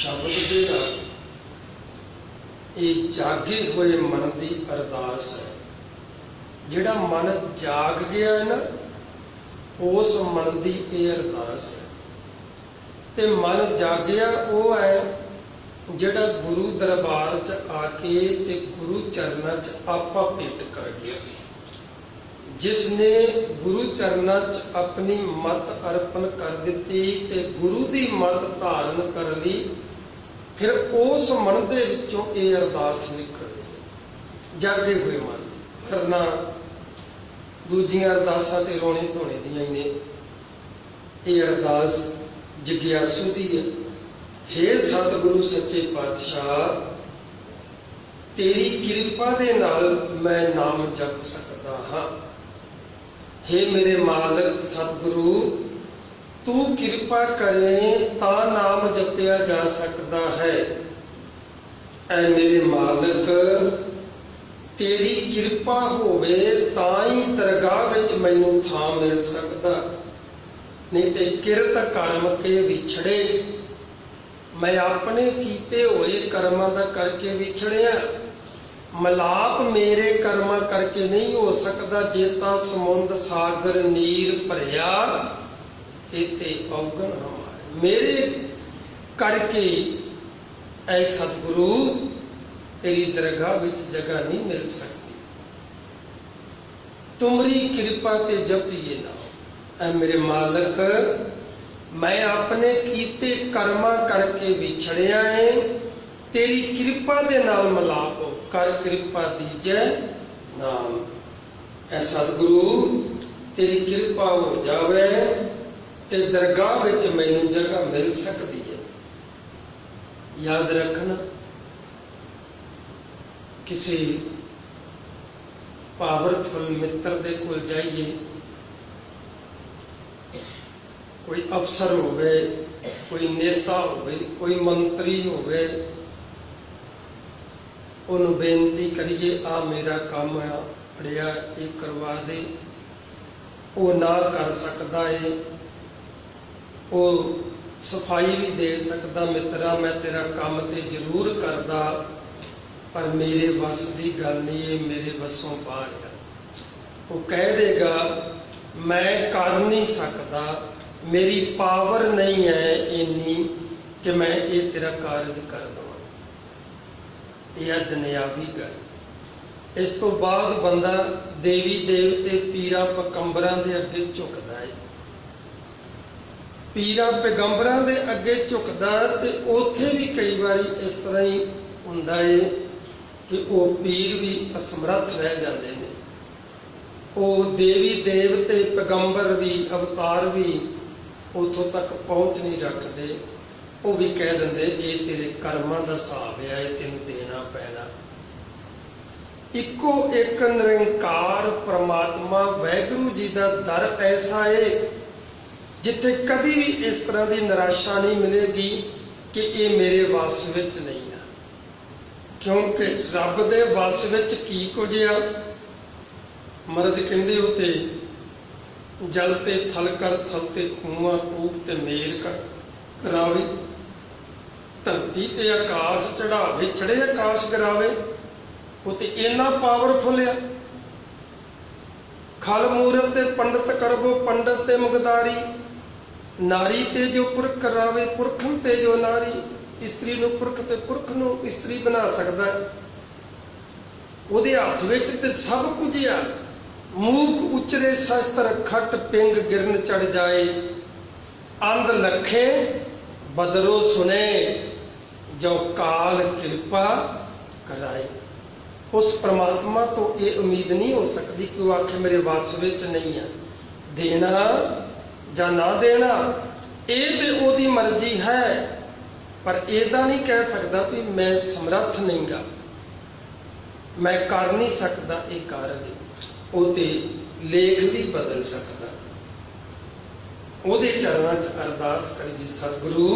शब्द जिहड़ा ये जागे हुए मन की अरदास है। जिहड़ा मन जाग गया है ना, उस मन की ये अरदास है। ते मन जागया वो है जिहड़ा गुरु दरबार च आके ते गुरु चरणा च आपा भेंट कर गया। जिसने गुरु चरणा च अपनी मत अर्पण कर दी ते गुरु की मत धारण कर ली, फिर उस मन दे विचों ये अरदास निकलदी जागे हुए मन। वरना दूजियां अरदासां ते रोने धोने दियां ही ने, ये अरदास जग्यासू दी है। हे सतगुरु सच्चे पातशाह, तेरी कृपा दे नाल मैं नाम जप सकता हाँ। हे मेरे मालिक सतगुरु, तू कृपा करे ता नाम जपया जा सकता है। ऐ मेरे मालिक, तेरी कृपा होवे तां ही दरगाह विच मैनूं थां मिल सकदा, नहीं ते किरत कर्म के विछड़े। मैं अपने कीते हुए कर्मां दा करके विछड़िया, मलाप मेरे कर्मां करके नहीं हो सकता। जेता समुंद सागर नीर भरिया, तेते औगण हमारे। मेरे करके ऐ सतगुरु तेरी दरगाह विच जगह नहीं मिल सकती। तुमरी कृपा ते जपिए ना। ऐ मेरे मालिक, मैं अपने कीते कर्मा करके विछड़िया है, तेरी कृपा दे नाल मिलाप कर कृपा दीजै नाम। ऐ सतगुरु तेरी कृपा हो जावे ते दरगाह विच मैनूं जगह मिल सकती है। याद रखना, किसी पावरफुल मित्र दे कोल जाइए, कोई अफसर होवे, कोई नेता होवे, कोई मंत्री होवे, उन्होंने बेनती करिए आ मेरा काम है अड़िया ये करवा दे। वो ना कर सकता है, वो सफाई भी दे सकता, मित्रा मैं तेरा काम ते जरूर करदा, पर मेरे बस की गल नहीं है, मेरे बसों बाहर है। वो कह देगा मैं कर नहीं सकता, मेरी पावर नहीं है इन्नी कि मैं ये तेरा कारज कर दूँ। यह दुनियावी गल। इस तो बाद बंदा देवी देवते पीरा पैगंबरां दे अगे झुकदा है। पीरा पैगंबरां दे अगे झुकदा ते उत्थे भी कई बारी इस तरह ही हुंदा है कि वो पीर भी असमर्थ रह जाते हैं। वो देवी देवते पैगंबर भी अवतार भी उतों तक पहुँच नहीं रखते। वो भी कह देंगे ये तेरे कर्मां दा हिसाब है, तेनों देना पैना। इको एक निरंकार परमात्मा वाहिगुरू जी का दर ऐसा है जिथे कभी भी इस तरह की निराशा नहीं मिलेगी कि ये मेरे वस विच नहीं है। क्योंकि रब दे वस विच की कुछ आ। मरज कहंदे उते जल ते थल कर, थल ते कुआं कूप ते मेल कर करावे, धरती ते आकाश चढ़ावे, चढ़े आकाश गिरावे। वो तो इन्ना पावरफुल है। खल मूरत ते पंडित करबो, पंडित ते मुगदारी, नारी ते जो पुरख करावे, पुरखन ते जो नारी। स्त्री नूं पुरख ते पुरख नूं स्त्री बना सकदा। उहदे हत्थ विच ते सब कुछ आ। मूक उचरे शस्त्र खट पिंग गिरन चढ़ जाए, अंध लखे बदरो सुने, जो काल कृपा कराए। उस परमात्मा तो ये उम्मीद नहीं हो सकती कि वो आखे मेरे वस विच नहीं है। देना या ना देना ये तो ओदी मर्जी है, पर इदा नहीं कह सकता भी मैं समर्थ नहीं गा, मैं कर नहीं सकता ये कारज। वो तो लेख भी बदल सकता। ਉਹਦੇ चरणों च अरदास करिए सतगुरु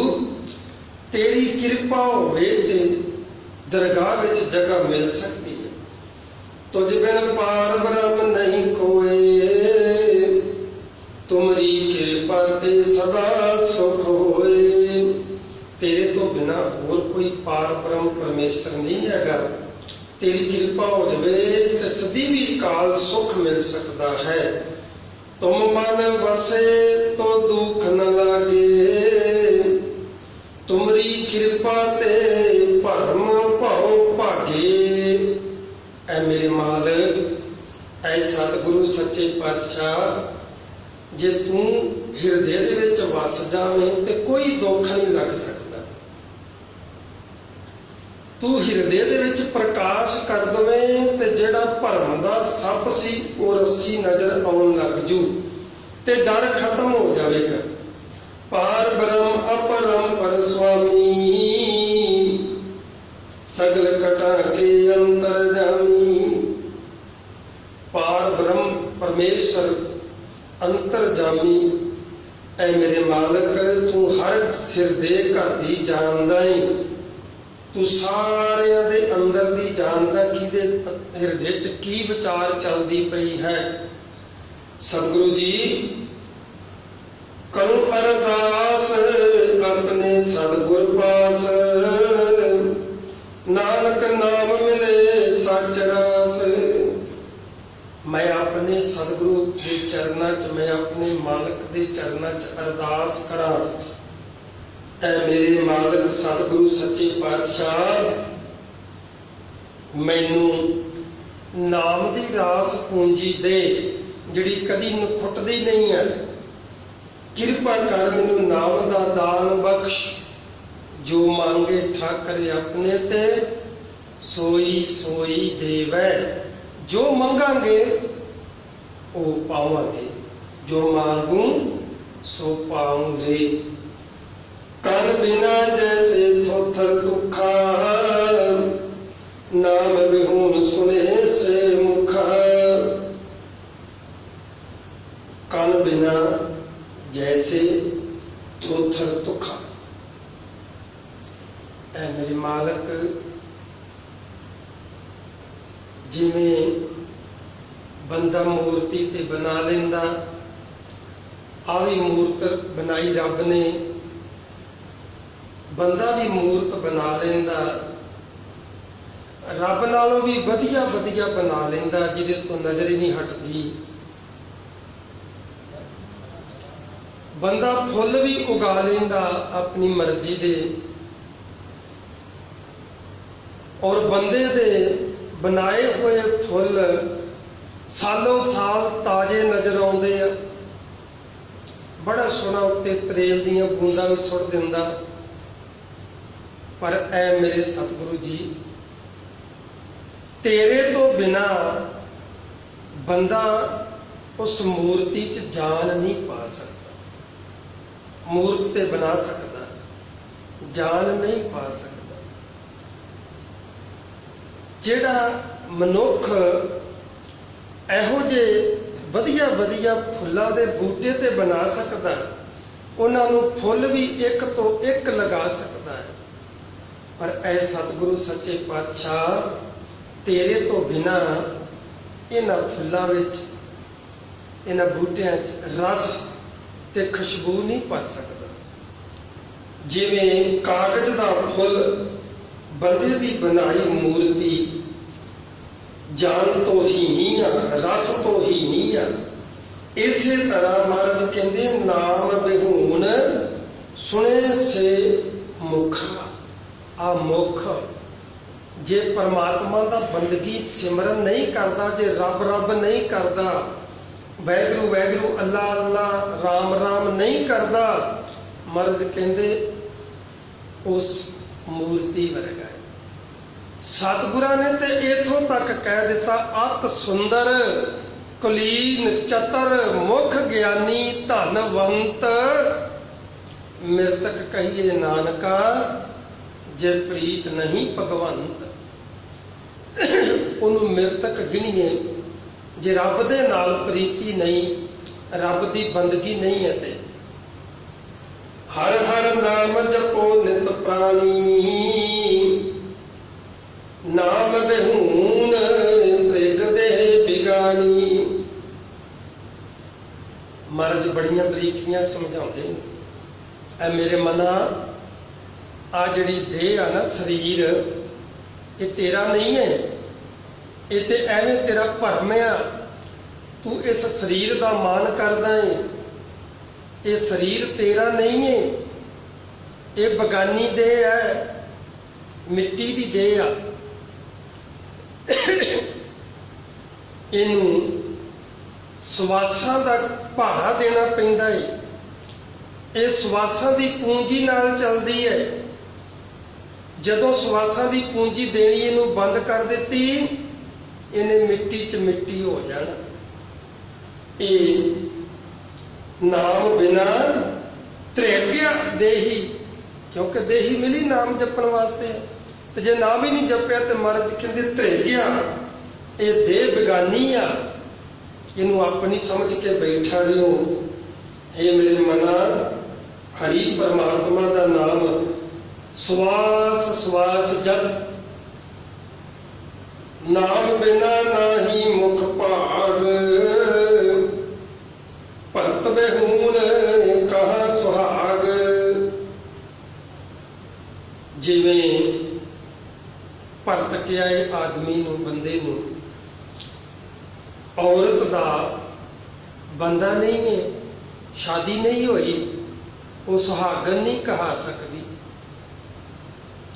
तेरी कृपा होवे ते दरगाह विच जगह मिल सकती है। तुझ बिन पार ब्रह्म नहीं कोई, तुमरी कृपा ते सदा सुख होए। तेरे तो ਬਿਨਾ ਹੋਰ ਕੋਈ ਪਾਰ ਬ੍ਰਹਮ ਪਰਮੇਸ਼ਰ ਨਹੀਂ ਹੈਗਾ। ਤੇਰੀ ਕਿਰਪਾ ਹੋ ਜਾਵੇ ਤੇ ਸਦੀ ਵੀ ਕਾਲ ਸੁਖ ਮਿਲ ਸਕਦਾ ਹੈ। ਤੁਮ ਮਨ ਵਸੇ ਤੋ ਦੁਖ ਨ ਲਾਗੇ, ਤੁਮਰੀ ਕਿਰਪਾ ਤੇ ਭਰਮ ਭਉ ਭਾਗੇ। ਐ ਮੇਰੇ ਮਾਲਕ, ਐ ਸਤਿਗੁਰੂ ਸੱਚੇ ਪਾਤਸ਼ਾਹ, ਜੇ ਤੂੰ ਹਿਰਦੇ ਦੇ ਵਿੱਚ ਵਸ ਜਾਵੇਂ ਤੇ ਕੋਈ ਦੁੱਖ ਨਹੀਂ ਲੱਗ ਸਕਦਾ। ਤੂੰ ਹਿਰਦੇ ਦੇ ਵਿੱਚ ਪ੍ਰਕਾਸ਼ ਕਰ ਦਵੇਂ ਤੇ ਜਿਹੜਾ ਭਰਮ ਦਾ ਸੱਪ ਸੀ ਉਹ ਰੱਸੀ ਨਜ਼ਰ ਆਉਣ ਲੱਗ ਜੂ ਤੇ ਡਰ ਖਤਮ ਹੋ ਜਾਵੇਗਾ। ਪਾਰ ਬ੍ਰਹਮ ਅਪਰਮ ਪਰ ਸੁਆਮੀ, ਸਗਲ ਕਟਾ ਕੇ ਅੰਤਰ ਜਾਮੀ। ਪਾਰ ਬ੍ਰਹਮ ਪਰਮੇਸ਼ਰ ਅੰਤਰਜਾਮੀ, ਐ ਮੇਰੇ ਮਾਲਕ, ਤੂੰ ਹਰ ਹਿਰਦੇ ਘਰ ਦੀ ਜਾਣਦਾ ਈ। ਤੂੰ ਸਾਰਿਆਂ ਦੇ ਅੰਦਰ ਦੀ ਜਾਣਦਾ ਕਿਹਦੇ ਹਿਰਦੇ 'ਚ ਕੀ ਵਿਚਾਰ ਚੱਲਦੀ ਪਈ ਹੈ। ਸਤਿਗੁਰੂ ਜੀ, ਕਰੋ ਅਰਦਾਸ ਆਪਣੇ ਸਤਿਗੁਰ ਪਾਸ, ਨਾਨਕ ਨਾਮ ਮਿਲੇ ਸੱਚ ਰਾਸ। ਮੈਂ ਆਪਣੇ ਸਤਿਗੁਰੂ ਦੇ ਚਰਨਾਂ 'ਚ, ਮੈਂ ਆਪਣੇ ਮਾਲਕ ਦੇ ਚਰਨਾਂ 'ਚ ਅਰਦਾਸ ਕਰਾਂ। ਐ ਮੇਰੇ ਮਾਲਕ ਸਤਿਗੁਰੂ ਸੱਚੇ ਪਾਤਸ਼ਾਹ, ਮੈਨੂੰ ਨਾਮ ਦੀ ਰਾਸ ਪੂੰਜੀ ਦੇ, ਜਿਹੜੀ ਕਦੀ ਨਖੁੱਟਦੀ ਨਹੀਂ ਹੈ। ਕਿਰਪਾ ਕਰ ਮੈਨੂੰ ਨਾਮ ਦਾ ਦਾਨ ਬਖਸ਼। ਜੋ ਮੰਗੇ ਠਾਕਰ ਆਪਣੇ ਤੇ, ਸੋਈ ਸੋਈ ਦੇਵੈ। ਜੋ ਮੰਗਾਂਗੇ ਉਹ ਪਾਵਾਂਗੇ, ਜੋ ਮੰਗੂ ਸੋ ਪਾਉਂਗੇ। ਕਨ ਬਿਨਾ ਜੈਸੇ ਥੋਥਰ ਦੁਖਾ, ਨਾਮ ਬਿਹੂਨ ਸੁਨੇ ਸੇ ਮੁਖਾ। ਕਨ ਬਿਨਾ ਜੈਸੇ ਥੋਥਰ ਦੁਖਾ। ਐ ਮੇਰੇ ਮਾਲਕ, ਜਿਵੇਂ ਬੰਦਾ ਮੂਰਤੀ ਤੇ ਬਣਾ ਲੈਂਦਾ, ਆ ਵੀ ਮੂਰਤ ਬਣਾਈ ਰੱਬ ਨੇ, ਬੰਦਾ ਵੀ ਮੂਰਤ ਬਣਾ ਲੈਂਦਾ, ਰੱਬ ਨਾਲੋਂ ਵੀ ਵਧੀਆ ਵਧੀਆ ਬਣਾ ਲੈਂਦਾ, ਜਿਹਦੇ ਤੋਂ ਨਜ਼ਰ ਹੀ ਨਹੀਂ ਹਟਦੀ। ਬੰਦਾ ਫੁੱਲ ਵੀ ਉਗਾ ਲੈਂਦਾ ਆਪਣੀ ਮਰਜ਼ੀ ਦੇ, ਔਰ ਬੰਦੇ ਦੇ ਬਣਾਏ ਹੋਏ ਫੁੱਲ ਸਾਲੋਂ ਸਾਲ ਤਾਜ਼ੇ ਨਜ਼ਰ ਆਉਂਦੇ ਆ। ਬੜਾ ਸੋਹਣਾ ਉੱਤੇ ਤਰੇਲ ਦੀਆਂ ਬੂੰਦਾਂ ਵੀ ਸੁੱਟ ਦਿੰਦਾ। ਪਰ ਐ ਮੇਰੇ ਸਤਿਗੁਰੂ ਜੀ, ਤੇਰੇ ਤੋਂ ਬਿਨਾ ਬੰਦਾ ਉਸ ਮੂਰਤੀ 'ਚ ਜਾਨ ਨਹੀਂ ਪਾ ਸਕਦਾ। ਮੂਰਤ ਤੇ ਬਣਾ ਸਕਦਾ, ਜਾਨ ਨਹੀਂ ਪਾ ਸਕਦਾ। ਜਿਹੜਾ ਮਨੁੱਖ ਇਹੋ ਜਿਹੇ ਵਧੀਆ ਵਧੀਆ ਫੁੱਲਾਂ ਦੇ ਬੂਟੇ ਤੇ ਬਣਾ ਸਕਦਾ, ਉਹਨਾਂ ਨੂੰ ਫੁੱਲ ਵੀ ਇੱਕ ਤੋਂ ਇੱਕ ਲਗਾ ਸਕਦਾ ਹੈ। ਪਰ ਐ ਸਤਿਗੁਰੂ ਸੱਚੇ ਪਾਤਸ਼ਾਹ, ਤੇਰੇ ਤੋਂ ਬਿਨਾ ਇਹਨਾਂ ਫੁੱਲਾਂ ਵਿੱਚ, ਇਹਨਾਂ ਬੂਟਿਆਂ 'ਚ ਰਸ ਤੇ ਖੁਸ਼ਬੂ ਨਹੀਂ ਭਰ ਸਕਦਾ। ਜਿਵੇਂ ਕਾਗਜ਼ ਦਾ ਫੁੱਲ, ਬੰਦੇ ਦੀ ਬਣਾਈ ਮੂਰਤੀ ਜਾਨ ਤੋਂ ਹੀ ਆ, ਰਸ ਤੋਂ ਹੀ ਆ। ਇਸੇ ਤਰ੍ਹਾਂ ਮਹਾਰਾਜ ਕਹਿੰਦੇ, ਨਾਮ ਬਿਹੂਨ ਸੁਣੇ ਸੇ ਮੁਖਾ। ਆ ਮੁਖ ਜੇ ਪਰਮਾਤਮਾ ਦਾ ਬੰਦਗੀ ਸਿਮਰਨ ਨਹੀਂ ਕਰਦਾ, ਜੇ ਰੱਬ ਰੱਬ ਨਹੀਂ ਕਰਦਾ, ਵੈਗਰੂ ਵੈਗਰੂ ਅੱਲਾ ਅੱਲਾ ਰਾਮ ਰਾਮ ਨਹੀਂ ਕਰਦਾ, ਮਹਾਰਾਜ ਕਹਿੰਦੇ ਉਸ ਮੂਰਤੀ ਵਰਗਾ ਹੈ। ਸਤਿਗੁਰਾਂ ਨੇ ਤੇ ਇਥੋਂ ਤੱਕ ਕਹਿ ਦਿੱਤਾ, ਅਤ ਸੁੰਦਰ ਕੁਲੀਨ ਚਤਰ ਮੁਖ ਗਿਆਨੀ ਧਨਵੰਤ, ਮਿਰਤਕ ਕਹੀਏ ਨਾਨਕਾ ਜੇ ਪ੍ਰੀਤ ਨਹੀਂ ਭਗਵੰਤ। ਉਹਨੂੰ ਮਿਰਤਕ ਗਿਣੀਏ ਜੇ ਰੱਬ ਦੇ ਨਾਲ ਪ੍ਰੀਤੀ ਨਹੀਂ, ਰੱਬ ਦੀ ਬੰਦਗੀ ਨਹੀਂ ਹੈ। ਤੇ ਹਰ ਹਰ ਨਾਮ ਜਪੋ ਨਿਤ ਪ੍ਰਾਣੀ, ਨਾਮ ਬਿਹੂਨ ਤ੍ਰਿਗ ਦੇ ਬਿਗਾਨੀ। ਮਹਾਰਾਜ ਬੜੀਆਂ ਬਰੀਕੀਆਂ ਸਮਝਾਉਂਦੇ ਨੇ। ਐ ਮੇਰੇ ਮਨਾ, ਆ ਜਿਹੜੀ ਦੇਹ ਆ ਨਾ, ਸਰੀਰ, ਇਹ ਤੇਰਾ ਨਹੀਂ ਹੈ। ਇਹ ਤੇ ਐਵੇਂ ਤੇਰਾ ਭਰਮ ਆ। ਤੂੰ ਇਸ ਸਰੀਰ ਦਾ ਮਾਣ ਕਰਦਾ ਹੈ। ਇਹ ਸਰੀਰ ਤੇਰਾ ਨਹੀਂ ਹੈ, ਇਹ ਬਗਾਨੀ ਦੇਹ ਹੈ, ਮਿੱਟੀ ਦੀ ਦੇਹ ਆ। ਇਹਨੂੰ ਸਵਾਸਾਂ ਦਾ ਭਾੜਾ ਦੇਣਾ ਪੈਂਦਾ ਹੈ। ਇਹ ਸਵਾਸਾਂ ਦੀ ਪੂੰਜੀ ਨਾਲ ਚੱਲਦੀ ਹੈ। ਜਦੋਂ ਸਵਾਸਾਂ ਦੀ ਪੂੰਜੀ ਦੇਣੀ ਇਹਨੂੰ ਬੰਦ ਕਰ ਦਿੱਤੀ, ਇਹਨੇ ਮਿੱਟੀ 'ਚ ਮਿੱਟੀ ਹੋ ਜਾਣਾ। ਇਹ ਨਾਮ ਬਿਨਾ ਤ੍ਰਿਗਿਆ ਦੇਹੀ, ਕਿਉਂਕਿ ਦੇਹੀ ਮਿਲੀ ਨਾਮ ਜਪਣ ਵਾਸਤੇ, ਤੇ ਜੇ ਨਾਮ ਹੀ ਨਹੀਂ ਜਪਿਆ ਤੇ ਮਹਾਰਾਜ ਕਹਿੰਦੇ ਤ੍ਰਿਗਿਆ। ਇਹ ਦੇਹ ਬੇਗਾਨੀ ਆ, ਇਹਨੂੰ ਆਪਣੀ ਸਮਝ ਕੇ ਬੈਠਾ ਰਹੋ। ਇਹ ਮੇਰੇ ਮਨਾ, ਹਰੀ ਪਰਮਾਤਮਾ ਦਾ ਨਾਮ ਸਵਾਸ ਸਵਾਸ ਜਪ। ਨਾਮ ਬਿਨਾ ਨਾਹੀ ਮੁਖ ਭਾਗ, ਭਗਤ ਬਹੂਨ ਕਹਾ ਸੁਹਾਗ। ਜਿਵੇਂ ਭਰਤ ਕਿਹਾ ਹੈ ਆਦਮੀ ਨੂੰ, ਬੰਦੇ ਨੂੰ, ਔਰਤ ਦਾ ਬੰਦਾ ਨਹੀਂ ਹੈ, ਸ਼ਾਦੀ ਨਹੀਂ ਹੋਈ, ਉਹ ਸੁਹਾਗਣ ਨਹੀਂ ਕਹਾ ਸਕਦੀ।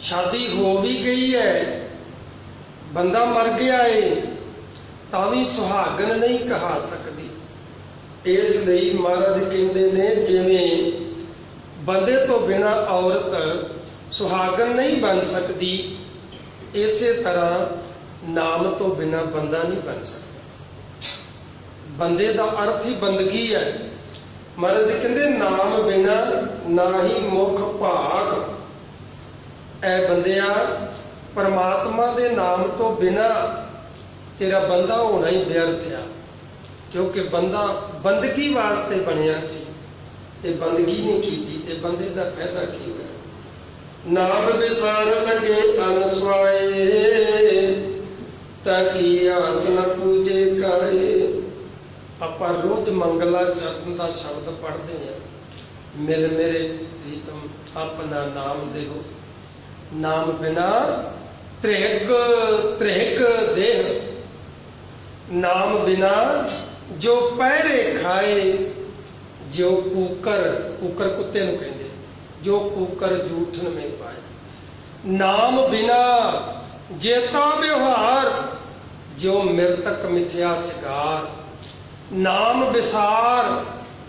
ਸ਼ਾਦੀ ਹੋ ਵੀ ਗਈ ਹੈ, ਬੰਦਾ ਮਰ ਗਿਆ ਹੈ, ਤਾਂ ਵੀ ਸੁਹਾਗਣ ਨਹੀਂ ਕਹਾ ਸਕਦੀ। ਇਸ ਲਈ ਮਹਾਰਾਜ ਕਹਿੰਦੇ ਨੇ ਜਿਵੇਂ ਬੰਦੇ ਤੋਂ ਬਿਨਾਂ ਔਰਤ ਸੁਹਾਗਣ ਨਹੀਂ ਬਣ ਸਕਦੀ, ਇਸੇ ਤਰ੍ਹਾਂ ਨਾਮ ਤੋਂ ਬਿਨਾਂ ਬੰਦਾ ਨਹੀਂ ਬਣ ਸਕਦਾ। ਬੰਦੇ ਦਾ ਅਰਥ ਹੀ ਬੰਦਗੀ ਹੈ। ਮਹਾਰਾਜ ਕਹਿੰਦੇ ਨਾਮ ਬਿਨਾ ਨਾ ਹੀ ਮੁਖ ਭਾਗ। ਐ ਬੰਦਿਆ, ਪਰਮਾਤਮਾ ਦੇ ਨਾਮ ਤੋਂ ਬਿਨਾ ਤੇਰਾ ਬੰਦਾ ਹੋਣਾ ਹੀ ਵਿਅਰਥ ਆ। ਕਿਉਂਕਿ ਬੰਦਾ ਬੰਦਗੀ ਵਾਸਤੇ ਬਣਿਆ ਸੀ ਤੇ ਬੰਦਗੀ ਨਹੀਂ ਕੀਤੀ, ਤੇ ਬੰਦੇ ਦਾ ਫਾਇਦਾ ਕੀ ਹੋਇਆ? ਨਾਮ ਵਿਸਾਰ ਲਗੇ ਅਨਸਵਾਏ, ਤਾਂ ਕੀ ਆਸ ਨ ਪੂਜੇ ਕਾਏ। ਆਪਾਂ ਰੋਜ਼ ਮੰਗਲਾ ਚਰਨ ਦਾ ਸ਼ਬਦ ਪੜ੍ਹਦੇ ਹਾਂ, ਮਿਲ ਮੇਰੇ ਪ੍ਰੀਤਮ ਆਪਣਾ ਨਾਮ ਦੇਹੋ। ਨਾਮ ਬਿਨਾ ਤ੍ਰਿਗ ਤ੍ਰਿਗ ਦੇਹ। ਨਾਮ ਬਿਨਾ ਜੋ ਪਹਿਰੇ ਖਾਏ, ਜੋ ਕੂਕਰ, ਕੂਕਰ ਕੁੱਤੇ ਨੂੰ ਕਹਿੰਦੇ, ਜੋ ਕੂਕਰ ਜੂਠਨ ਮੇ ਪਾਏ। ਨਾਮ ਬਿਨਾ ਜੇਤਾ ਵਿਵਹਾਰ, ਜੋ ਮਿਰਤਕ ਮਿਥਿਆ ਸਿਕਾਰ। ਨਾਮ ਵਿਸਾਰ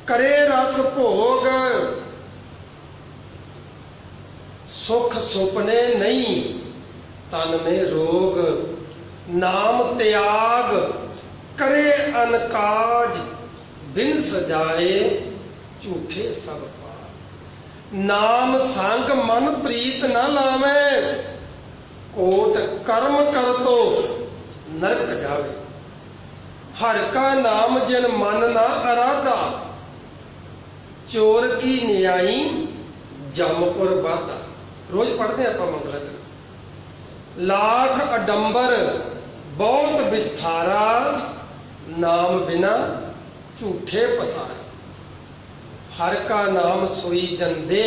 ਕਰੇ ਰਸ ਭੋਗ, ਸੁਖ ਸੁਪਨੇ ਨਹੀਂ ਤਨ ਮੇ ਰੋਗ। ਨਾਮ ਤਿਆਗ ਕਰੇ ਅਨਕਾਜ, ਬਿਨ ਸਜਾਏ ਝੂਠੇ ਸਭ ਪਾਰ। ਨਾਮ ਸੰਗ ਮਨ ਪ੍ਰੀਤ ਨਾ ਲਾਵੇ, ਕੋਟ ਕਰਮ ਕਰ ਤੋ ਨਰਕ ਜਾਵੇ। ਹਰ ਕਾ ਨਾਮ ਜਿਨ ਮਨ ਨਾ ਅਰਾਧਾ, ਚੋਰ ਕੀ ਨਿਆਈ ਜਮਪੁਰ ਬਾਧਾ। ਰੋਜ਼ ਪੜ੍ਹਦੇ ਆਪਾਂ ਮੰਗਲਾ ਚਰਨ। ਲਾਖ ਅਡੰਬਰ ਬਹੁਤ ਵਿਸਥਾਰਾ, ਨਾਮ ਬਿਨਾ ਝੂਠੇ ਪਸਾਰੇ। ਹਰ ਕਾ ਨਾਮ ਸੋਈ ਜਨ ਦੇ,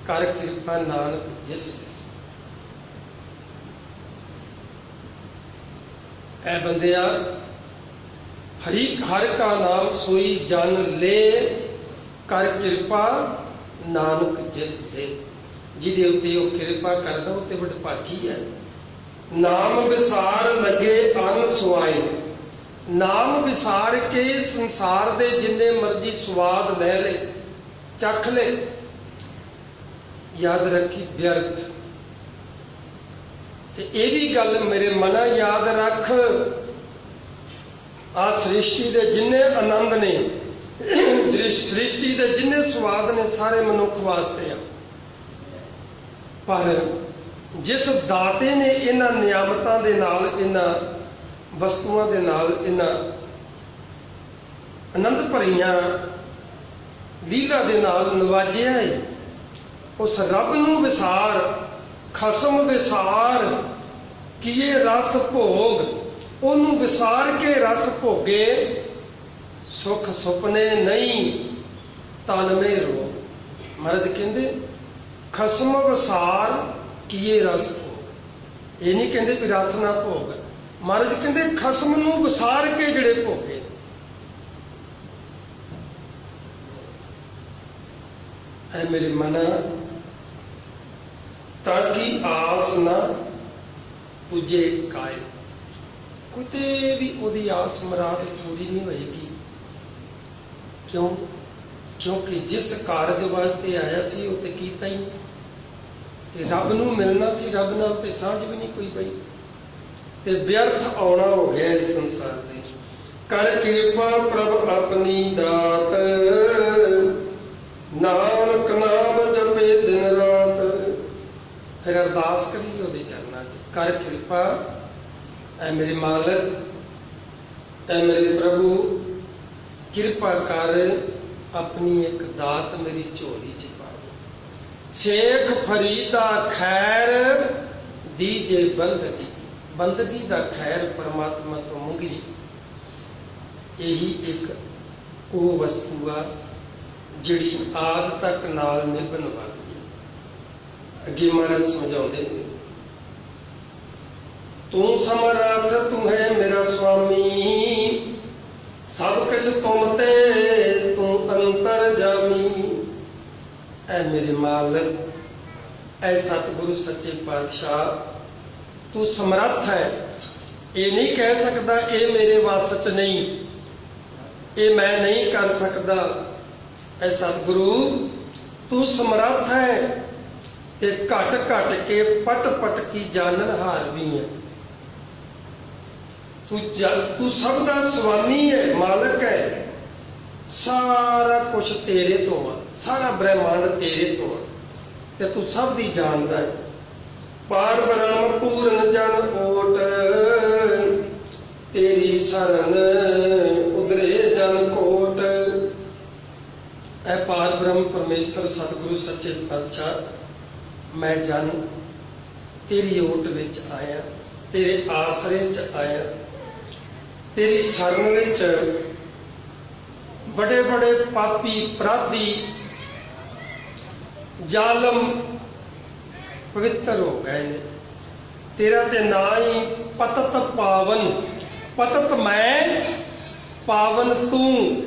ਕਰ ਕਿਰਪਾ ਨਾਨਕ ਜਿਸ। ਐ ਬੰਦਿਆ, ਹਰ ਕਾ ਨਾਮ ਸੋਈ ਜਨ ਲੈ, ਕਰ ਕਿਰਪਾ ਨਾਨਕ ਜਿਸ ਦੇ। ਜਿਹਦੇ ਉੱਤੇ ਉਹ ਕਿਰਪਾ ਕਰਦਾ ਉਹ ਤੇ ਵਡਭਾਗੀ ਹੈ। ਨਾਮ ਵਿਸਾਰ ਲੱਗੇ ਅਨ ਸੁਆਏ। ਨਾਮ ਵਿਸਾਰ ਕੇ ਸੰਸਾਰ ਦੇ ਜਿੰਨੇ ਮਰਜ਼ੀ ਸਵਾਦ ਲੈ ਲੈ, ਚੱਖ ਲੈ, ਯਾਦ ਰੱਖੀ ਵਿਅਰਥ। ਤੇ ਇਹ ਵੀ ਗੱਲ ਮੇਰੇ ਮਨਾ ਯਾਦ ਰੱਖ, ਆ ਸ੍ਰਿਸ਼ਟੀ ਦੇ ਜਿੰਨੇ ਆਨੰਦ ਨੇ, ਸ੍ਰਿਸ਼ਟੀ ਦੇ ਜਿੰਨੇ ਸਵਾਦ ਨੇ, ਸਾਰੇ ਮਨੁੱਖ ਵਾਸਤੇ ਆ। ਪਰ ਜਿਸ ਦਾਤੇ ਨੇ ਇਹਨਾਂ ਨਿਆਮਤਾਂ ਦੇ ਨਾਲ, ਇਹਨਾਂ ਵਸਤੂਆਂ ਦੇ ਨਾਲ, ਇਹਨਾਂ ਆਨੰਦ ਭਰੀਆਂ ਲੀਲਾ ਦੇ ਨਾਲ ਨਵਾਜਿਆ ਹੈ, ਉਸ ਰੱਬ ਨੂੰ ਵਿਸਾਰ, ਖਸਮ ਵਿਸਾਰ ਕੀਏ ਰਸ ਭੋਗ। ਉਹਨੂੰ ਵਿਸਾਰ ਕੇ ਰਸ ਭੋਗੇ, ਸੁਖ ਸੁਪਨੇ ਨਹੀਂ ਤਨ ਮੇ ਰੋਗ। ਮਹਾਰਾਜ ਕਹਿੰਦੇ ਖਸਮ ਵਸਾਰ ਕੀਏ ਰਸ ਭੋਗ। ਇਹ ਨਹੀਂ ਕਹਿੰਦੇ ਵੀ ਰਸ ਨਾ ਭੋਗ, ਮਹਾਰਾਜ ਕਹਿੰਦੇ ਖਸਮ ਨੂੰ ਵਸਾਰ ਕੇ ਜਿਹੜੇ ਭੋਗੇ। ਐ ਮੇਰੇ ਮਨਾ ਤਾਂ ਕਿ ਆਸ ਨਾ ਪੁੱਜੇ ਕਾਇ। ਕਿਤੇ ਵੀ ਉਹਦੀ ਆਸ ਮੁਰਾਦ ਪੂਰੀ ਨਹੀਂ ਹੋਏਗੀ। ਕਿਉਂ? ਕਿਉਂਕਿ ਜਿਸ ਕਾਰਜ ਵਾਸਤੇ ਆਇਆ ਸੀ ਉਹ ਤੇ ਕੀਤਾ ਹੀ ਨਹੀਂ, ਤੇ ਰੱਬ ਨੂੰ ਮਿਲਣਾ ਸੀ, ਰੱਬ ਨਾਲ ਤੇ ਸਾਂਝ ਵੀ ਨਹੀਂ ਕੋਈ ਪਈ, ਤੇ ਵਿਅਰਥ ਆਉਣਾ ਹੋ ਗਿਆ ਇਸ ਸੰਸਾਰ ਦੇ। ਕਰ ਕਿਰਪਾ ਪ੍ਰਭ ਆਪਣੀ ਦਾਤ, ਨਾਨਕ ਨਾਮ ਜਪੇ ਦਿਨ ਰਾਤ। ਫਿਰ ਅਰਦਾਸ ਕਰੀ ਉਹਦੇ ਚਰਨਾਂ 'ਚ, ਕਰ ਕਿਰਪਾ ਐ ਮੇਰੇ ਮਾਲਕ, ਐ ਮੇਰੇ ਪ੍ਰਭੂ, ਕਿਰਪਾ ਕਰ, ਆਪਣੀ ਇੱਕ ਦਾਤ ਮੇਰੀ ਝੋਲੀ 'ਚ ਪਾ ਦੇ। ਸ਼ੇਖ ਫਰੀਦਾ ਖੈਰ ਦੀਜੇ ਬੰਦਗੀ। ਬੰਦਗੀ ਦਾ ਖੈਰ ਪਰਮਾਤਮਾ ਤੋਂ ਮੰਗੀ। ਇਹੀ ਇੱਕ ਉਹ ਵਸਤੂ ਆ ਜਿਹੜੀ ਆਦ ਤੱਕ ਨਾਲ ਨਿਭਣ ਵਾਲੀ ਹੈ। ਅੱਗੇ ਮਹਾਰਾਜ ਸਮਝਾਉਂਦੇ ਨੇ, ਤੂੰ ਸਮਰੱਥ ਤੂੰ ਹੈ ਮੇਰਾ ਸੁਆਮੀ, ਸਭ ਕੁਛ ਤੁਮ ਤੇ ਤੂੰ ਅੰਤਰ ਜਾਮੀ। ਐ ਮੇਰੇ ਮਾਲਕ, ਐ ਸਤਿਗੁਰੂ ਸੱਚੇ ਪਾਤਸ਼ਾਹ, ਤੂੰ ਸਮਰੱਥ ਹੈ। ਇਹ ਨਹੀਂ ਕਹਿ ਸਕਦਾ ਇਹ ਮੇਰੇ ਵੱਸ 'ਚ ਨਹੀਂ, ਇਹ ਮੈਂ ਨਹੀਂ ਕਰ ਸਕਦਾ। ਐ ਸਤਿਗੁਰੂ, ਤੂੰ ਸਮਰੱਥ ਹੈ ਤੇ ਘਟ ਘਟ ਕੇ ਪਟ ਪਟ ਕੀ ਜਾਣਨਹਾਰ ਵੀ ਹੈ। ਤੂੰ ਸਭ ਦਾ ਸੁਆਮੀ ਹੈ, ਮਾਲਕ ਹੈ। ਸਾਰਾ ਕੁਛ ਤੇਰੇ ਤੋਂ ਆ, ਸਾਰਾ ਬ੍ਰਹਿਮੰਡ ਤੇਰੇ ਤੋਂ ਆ, ਤੇ ਤੂੰ ਸਭ ਦੀ ਜਾਣਦਾ ਹੈ। ਪਾਰ ਬ੍ਰਹਮ ਪੂਰਨ ਜਨ ਓਟ, ਤੇਰੀ ਸ਼ਰਨ ਉਦਰੇ ਜਨ ਕੋਟ। ਐ ਪਾਰ ਬ੍ਰਹਮ ਪਰਮੇਸ਼ਰ ਸਤਿਗੁਰੂ ਸੱਚੇ ਪਾਤਸ਼ਾਹ, ਮੈਂ ਜਨ ਤੇਰੀ ਓਟ ਵਿੱਚ ਆਇਆ, ਤੇਰੇ ਆਸਰੇ 'ਚ ਆਇਆ, ਤੇਰੀ ਸ਼ਰਨ ਵਿੱਚ। ਬੜੇ ਬੜੇ ਪਾਪੀ ਅਪਰਾਧੀ ਜ਼ਾਲਮ ਪਵਿੱਤਰ ਹੋ ਗਏ ਨੇ। ਤੇਰਾ ਤੇ ਨਾਂ ਹੀ ਪਤਤ ਪਾਵਨ, ਪਤਤ ਮੈਂ, ਪਾਵਨ ਤੂੰ।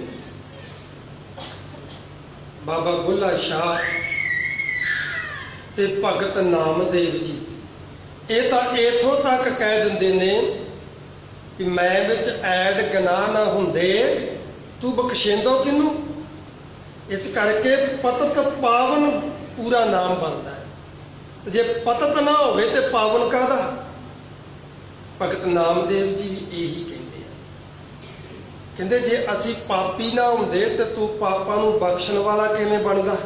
ਬਾਬਾ ਬੁੱਲਾ ਸ਼ਾਹ ਤੇ ਭਗਤ ਨਾਮਦੇਵ ਜੀ ਇਹ ਤਾਂ ਇਥੋਂ ਤੱਕ ਕਹਿ ਦਿੰਦੇ ਨੇ ਕਿ ਮੈਂ ਵਿੱਚ ਐਡ ਗੁਨਾਹ ਨਾ ਹੁੰਦੇ ਤੂੰ ਬਖਸ਼ੇਂਦੋ ਕਿਹਨੂੰ। ਇਸ ਕਰਕੇ ਪਤਤ ਪਾਵਨ ਪੂਰਾ ਨਾਮ ਬਣਦਾ ਹੈ, ਤੇ ਜੇ ਪਤਤ ਨਾ ਹੋਵੇ ਤੇ ਪਾਵਨ ਕਾਹਦਾ। ਭਗਤ ਨਾਮਦੇਵ ਜੀ ਵੀ ਇਹੀ ਕਹਿੰਦੇ ਆ, ਕਹਿੰਦੇ ਜੇ ਅਸੀਂ ਪਾਪੀ ਨਾ ਹੁੰਦੇ ਤੇ ਤੂੰ ਪਾਪਾਂ ਨੂੰ ਬਖਸ਼ਣ ਵਾਲਾ ਕਿਵੇਂ ਬਣਦਾ।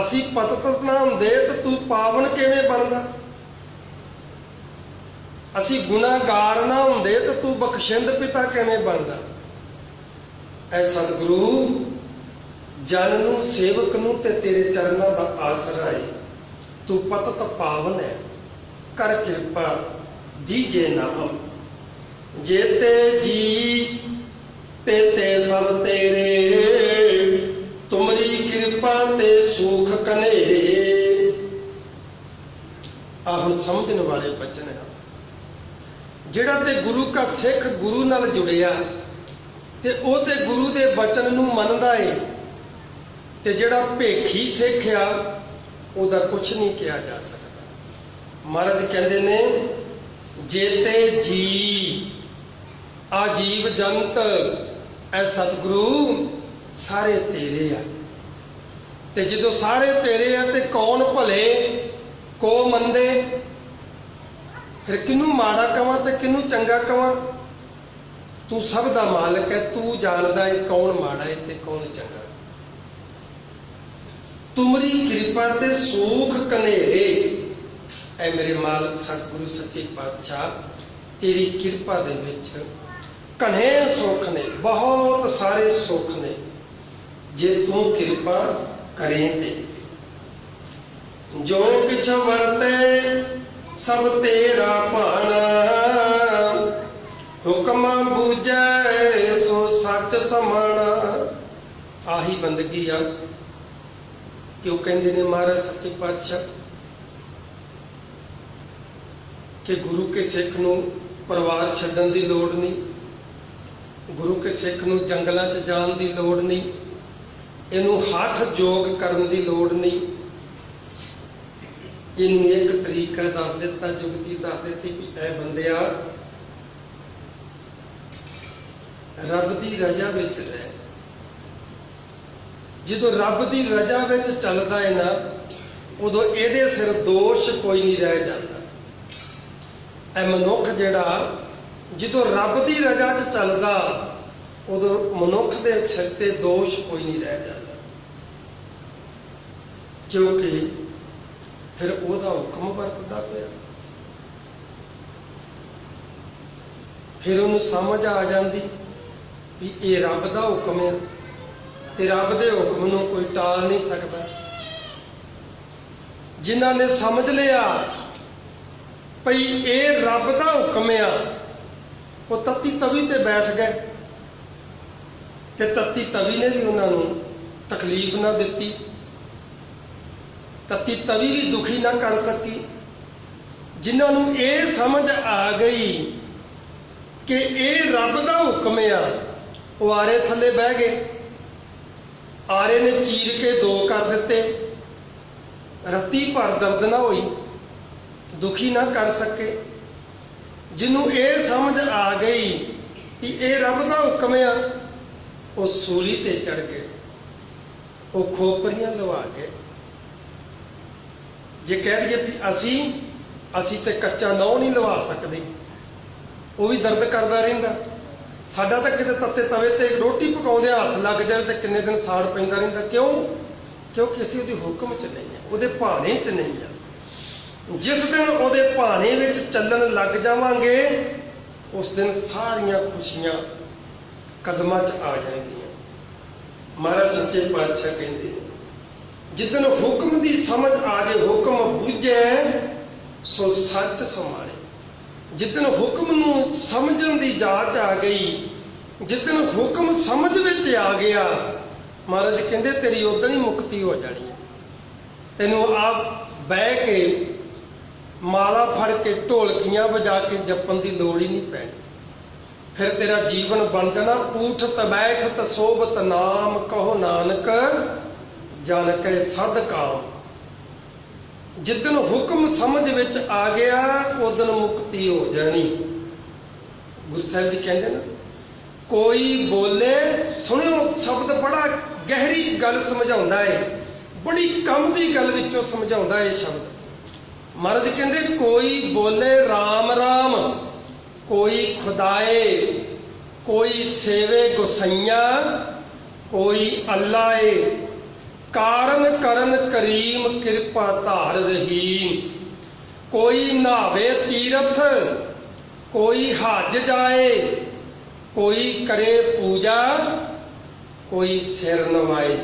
ਅਸੀਂ ਪਤਤ ਨਾ ਹੁੰਦੇ ਤੇ ਤੂੰ ਪਾਵਨ ਕਿਵੇਂ ਬਣਦਾ। ਅਸੀਂ ਗੁਨਾਹਗਾਰ ਨਾ ਹੁੰਦੇ ਤੇ ਤੂੰ ਬਖਸ਼ਿੰਦ ਪਿਤਾ ਕਿਵੇਂ ਬਣਦਾ। ਐ ਸਤਿਗੁਰੂ, ਜਨ ਨੂੰ, ਸੇਵਕ ਨੂੰ ਤੇ ਤੇਰੇ ਚਰਨਾਂ ਦਾ ਆਸਰਾ ਹੈ। ਤੂੰ ਪਤਤ ਪਾਵਨ ਹੈ, ਕਰ ਕਿਰਪਾ ਦੀਜੇ ਨਾਮ। ਜੇਤੇ ਜੀ ਤੇ ਸਭ ਤੇਰੇ, ਤੁਮਰੀ ਕਿਰਪਾ ਤੇ ਸੁਖ ਕਨੇਰੇ। ਆਹ ਹੁਣ ਸਮਝਣ ਵਾਲੇ ਬਚਨ ਆ। ਜਿਹੜਾ ਤੇ ਗੁਰੂ ਕਾ ਸਿੱਖ ਗੁਰੂ ਨਾਲ ਜੁੜਿਆ ਤੇ ਉਹ ਤੇ ਗੁਰੂ ਦੇ ਬਚਨ ਨੂੰ ਮੰਨਦਾ ਏ, ਤੇ ਜਿਹੜਾ ਭੇਖੀ ਸਿੱਖ ਆ ਉਹਦਾ ਕੁਛ ਨਹੀਂ ਕਿਹਾ ਜਾ ਸਕਦਾ। ਮਹਾਰਾਜ ਕਹਿੰਦੇ ਨੇ, ਜੇਤੇ ਜੀ, ਆ ਜੀਵ ਜੰਤ, ਐ ਸਤਿਗੁਰੂ ਸਾਰੇ ਤੇਰੇ ਆ। ਤੇ ਜਦੋਂ ਸਾਰੇ ਤੇਰੇ ਆ ਤੇ ਕੌਣ ਭਲੇ ਕੋ ਮੰਦੇ। ਫਿਰ ਕਿਹਨੂੰ ਮਾੜਾ ਕਵਾਂ ਤੇ ਕਿਹਨੂੰ ਚੰਗਾ ਕਵਾਂ। ਤੂੰ ਸਭ ਦਾ ਮਾਲਕ ਹੈ, ਤੂੰ ਜਾਣਦਾ ਹੈ ਕੌਣ ਮਾੜਾ ਹੈ ਤੇ ਕੌਣ ਚੰਗਾ। ਤੁਮਰੀ ਕਿਰਪਾ ਤੇ ਸੁਖ ਕਨੇਰੇ। ਐ ਮੇਰੇ ਮਾਲਕ ਸਤਿਗੁਰੂ ਸੱਚੇ ਪਾਤਸ਼ਾਹ, ਤੇਰੀ ਕਿਰਪਾ ਦੇ ਵਿੱਚ ਘਣੇ ਸੁੱਖ ਨੇ, ਬਹੁਤ ਸਾਰੇ ਸੁੱਖ ਨੇ। ਜੇ ਤੂੰ ਕਿਰਪਾ ਕਰੇ ਤੇ ਜੋ ਕਿਛ ਵਰਤੇ ਸਭ ਤੇਰਾ ਭਾਣਾ। ਹੁਕਮ ਬੂਝੈ ਸੋ ਸੱਚ ਸਮਾਣਾ। ਆਹੀ ਬੰਦਗੀ ਆ क्यों कहते ने महाराज सच्चे पातशाह कि गुरु के सिख नूं परिवार छड्डण दी लोड़ नहीं, गुरु के सिख नूं जंगलां 'च जाण दी लोड़ नहीं, इनू हठ योग करन दी लोड़ नहीं। इनू एक तरीका दस दिता, जुगती दस दी कि ऐ बंदिया रब दी रजा विच रह। जदों रब दी रजा विच चलदा है ना, उदों इहदे सिर दोष कोई नहीं रह जाता। ऐ मनुख जिहड़ा जदों रब दी रजा च चलदा, उदों मनुख दे सिर ते दोष कोई नहीं रह जाता, क्योंकि फिर ओहदा हुक्म वरतदा पिया। फिर उन्हें समझ आ जाती भी ये रब का हुक्म है, ते रब के हुक्म नूं कोई टाल नहीं सकता। जिन्हां ने समझ लिया भई ये रब का हुक्म आ, वो तत्ती तवी ते बैठ गए, ते तत्ती तवी ने भी उन्होंने तकलीफ ना दी, तत्ती तवी भी दुखी ना कर सकी। जिन्होंने ये समझ आ गई कि ये रब का हुक्म आ, वो आरे थले बह गए। आरे ने चीर के दो कर दिते, रत्ती भर दर्द ना हुई, दुखी ना कर सके। जिन्हों ये समझ आ गई कि ये रब का हुक्म आ, वो सूली ते चढ़ गए, वो खोपरियां लवा गए। जे कह दिए भी असी ते कच्चा नौ नहीं लवा सकते, वो भी दर्द करता रहिंदा। साडा तो किते तत्ते तवे ते रोटी पकाउंदे हाथ लग जाए तो किन्ने दिन साड़ पैंदा रहिंदा। क्यों? क्योंकि असीं उहदे हुक्म च नहीं है, उहदे भाणे च नहीं है। जिस दिन उहदे भाणे विच चलण लग जावांगे, उस दिन सारियां खुशियां कदमां च आ जाएंगियां। महाराज सच्चे पातशाह कहंदे ने, जिदन हुक्म की समझ आ जाए, हुक्म बुझे सो सच समारे। जिदन हुक्म नूं समझण की जाच आ गई, जिदन हुक्म समझ विच आ गया, महाराज कहंदे तेरी उदन ही मुक्ति हो जानी है। तैनूं आप बह के माला फड़ के ढोलकियां बजा के जपन की लोड़ ही नहीं पैनी। फिर तेरा जीवन बन जाना ऊठत बैठत सोबत नाम, कहो नानक जान के सद काम। जिदन हुक्म समझ विच आ गया, उदन मुक्ति हो जानी। गुरु साहिब जी कहते ना, कोई बोले, सुनियो शब्द बड़ा गहरी गल समझाउंदा है, बड़ी कम की गल विचों समझाउंदा है शब्द। महाराज कहते कोई बोले राम राम, कोई खुदाए, कोई सेवे गुसैया, कोई अल्लाहे, कारण करन करीम कृपा धार रहीम। कोई नहावे तीरथ, कोई हज जाए, कोई करे पूजा, कोई सिर नवाए।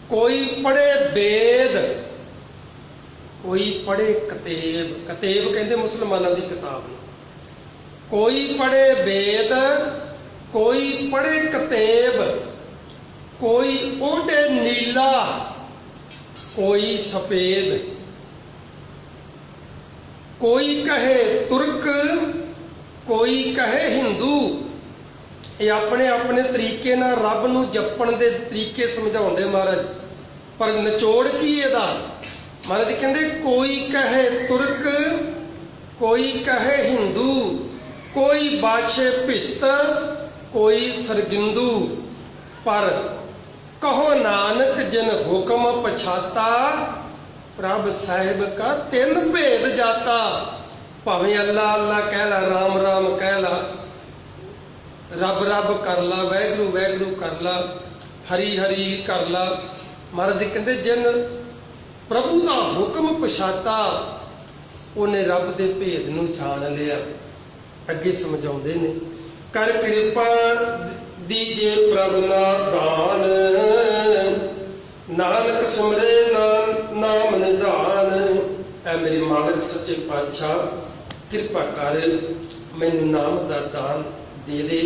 कोई पढ़े वेद, कोई पढ़े कतेब। कतेब कहते मुसलमानों की किताब। कोई पढ़े वेद, कोई पढ़े कतेब, कोई ओढ़े नीला, कोई सफेद। कोई कहे तुर्क, कोई कहे हिंदू। ये अपने अपने तरीके नाल रब नूं जपण दे तरीके समझाउंदे महाराज। पर निचोड़ की इहदा, महाराज कहंदे कोई कहे तुर्क, कोई कहे हिंदू, कोई बाशे भिस्त, कोई सरगिंदू। पर कहो नानक जिन हुक्म पछाता, प्रभ साहिब का तिन भेद जाता। भावें अल्लाह अल्लाह कह ला, राम राम कह ला, रब रब कर ला, वैगुरु वैगुरु कर ला, हरी हरी कर ला। महाराज कहते जिन प्रभु का हुक्म पछाता, उन्हें रब के भेद नूं जान लिया। अगे समझाउंदे ने, कर कृपा दीजे प्रभ नादान, नानक सिमरे नाम निधान। ऐ मेरे मालिक सच्चे पातशाह, कृपा कर मैनू नाम दा दान दे दे,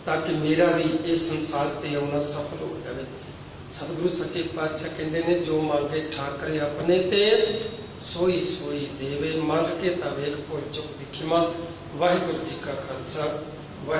ताकि मेरा भी इस संसार ते आउणा सफल हो जाए। ਸਤਿਗੁਰੂ ਸੱਚੇ ਪਾਤਸ਼ਾਹ ਕਹਿੰਦੇ ਨੇ ਜੋ ਮੰਗੇ ਠਾਕਰੇ ਆਪਣੇ ਤੇ ਸੋਈ ਸੋਈ ਦੇਵੇ, ਮੰਗ ਕੇ ਤਾਂ ਵੇਖ ਭੁੱਲ ਚੁੱਕ ਦੀ ਖਿਮਾ। ਵਾਹਿਗੁਰੂ ਜੀ ਕਾ ਖਾਲਸਾ